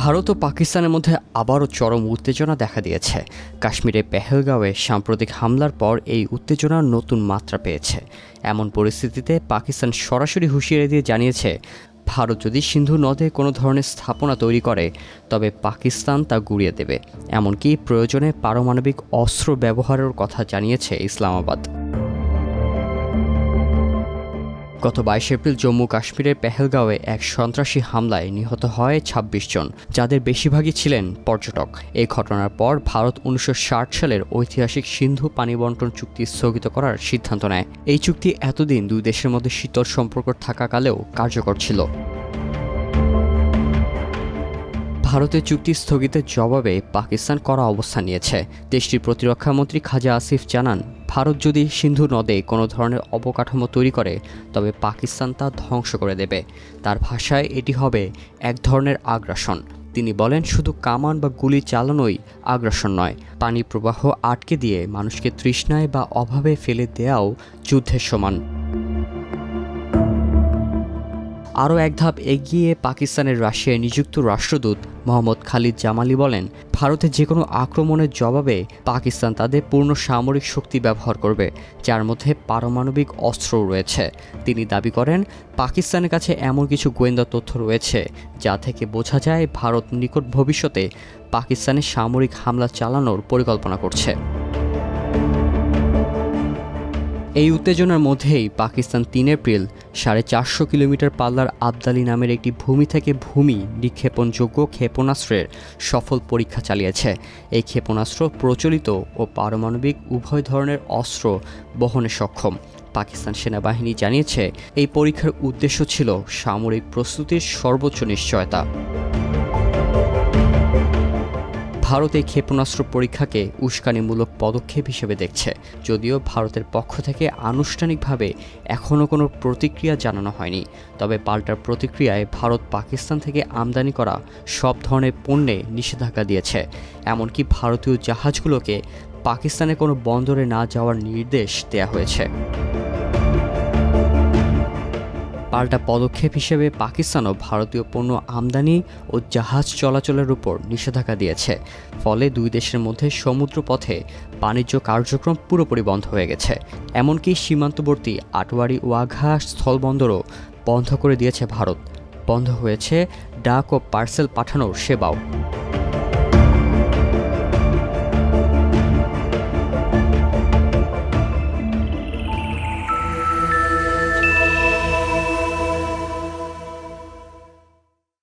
ভারত ও পাকিস্তানের মধ্যে আবারও চরম উত্তেজনা দেখা দিয়েছে। কাশ্মীরের পেহেলগাঁওয়ে সাম্প্রতিক হামলার পর এই উত্তেজনা নতুন মাত্রা পেয়েছে। এমন পরিস্থিতিতে পাকিস্তান সরাসরি হুঁশিয়ারি দিয়ে জানিয়েছে, ভারত যদি সিন্ধু নদে কোনো ধরনের স্থাপনা তৈরি করে তবে পাকিস্তান তা গুঁড়িয়ে দেবে, এমনকি প্রয়োজনে পারমাণবিক অস্ত্র ব্যবহারের কথা জানিয়েছে ইসলামাবাদ। গত 22 এপ্রিল জম্মু কাশ্মীরের পেহেলগাঁওয়ে এক সন্ত্রাসী হামলায় নিহত হয় ২৬ জন, যাদের বেশিরভাগই ছিলেন পর্যটক। এই ঘটনার পর ভারত ১৯৬০ সালের ঐতিহাসিক সিন্ধু পানি বণ্টন চুক্তি স্থগিত করার সিদ্ধান্ত নেয়। এই চুক্তি এতদিন দুই দেশের মধ্যে শীতল সম্পর্ক থাকাকালেও কার্যকর ছিল। ভারতের চুক্তি স্থগিতের জবাবে পাকিস্তান কড়া অবস্থান নিয়েছে। দেশটির প্রতিরক্ষামন্ত্রী খাজা আসিফ জানান, ভারত যদি সিন্ধু নদে কোনো ধরনের অবকাঠামো তৈরি করে তবে পাকিস্তান তা ধ্বংস করে দেবে। তার ভাষায় এটি হবে এক ধরনের আগ্রাসন। তিনি বলেন, শুধু কামান বা গুলি চালানোই আগ্রাসন নয়, পানি প্রবাহ আটকে দিয়ে মানুষকে তৃষ্ণায় বা অভাবে ফেলে দেওয়াও যুদ্ধের সমান। আরও এক ধাপ এগিয়ে পাকিস্তানের রাশিয়ায় নিযুক্ত রাষ্ট্রদূত মোহাম্মদ খালিদ জামালি বলেন, ভারতের যে কোনো আক্রমণের জবাবে পাকিস্তান তাদের পূর্ণ সামরিক শক্তি ব্যবহার করবে, যার মধ্যে পারমাণবিক অস্ত্রও রয়েছে। তিনি দাবি করেন, পাকিস্তানের কাছে এমন কিছু গোয়েন্দা তথ্য রয়েছে যা থেকে বোঝা যায় ভারত নিকট ভবিষ্যতে পাকিস্তানে সামরিক হামলা চালানোর পরিকল্পনা করছে। এই উত্তেজনার মধ্যেই পাকিস্তান ৩ এপ্রিল ৪৫০ কিলোমিটার পাল্লার আবদালি নামের একটি ভূমি থেকে ভূমি নিক্ষেপণযোগ্য ক্ষেপণাস্ত্রের সফল পরীক্ষা চালিয়েছে। এই ক্ষেপণাস্ত্র প্রচলিত ও পারমাণবিক উভয় ধরনের অস্ত্র বহনে সক্ষম। পাকিস্তান সেনাবাহিনী জানিয়েছে, এই পরীক্ষার উদ্দেশ্য ছিল সামরিক প্রস্তুতির সর্বোচ্চ নিশ্চয়তা। ভারত এই ক্ষেপণাস্ত্র পরীক্ষাকে উস্কানিমূলক পদক্ষেপ হিসেবে দেখছে, যদিও ভারতের পক্ষ থেকে আনুষ্ঠানিকভাবে এখনও কোনো প্রতিক্রিয়া জানানো হয়নি। তবে পাল্টার প্রতিক্রিয়ায় ভারত পাকিস্তান থেকে আমদানি করা সব ধরনের পণ্যে নিষেধাজ্ঞা দিয়েছে, এমনকি ভারতীয় জাহাজগুলোকে পাকিস্তানের কোনো বন্দরে না যাওয়ার নির্দেশ দেওয়া হয়েছে। পাল্টা পদক্ষেপ হিসেবে পাকিস্তানও ভারতীয় পণ্য আমদানি ও জাহাজ চলাচলের উপর নিষেধাজ্ঞা দিয়েছে। ফলে দুই দেশের মধ্যে সমুদ্রপথে বাণিজ্য কার্যক্রম পুরোপুরি বন্ধ হয়ে গেছে। এমনকি সীমান্তবর্তী আটওয়ারি ওয়াঘা স্থলবন্দরও বন্ধ করে দিয়েছে ভারত। বন্ধ হয়েছে ডাক ও পার্সেল পাঠানোর সেবাও।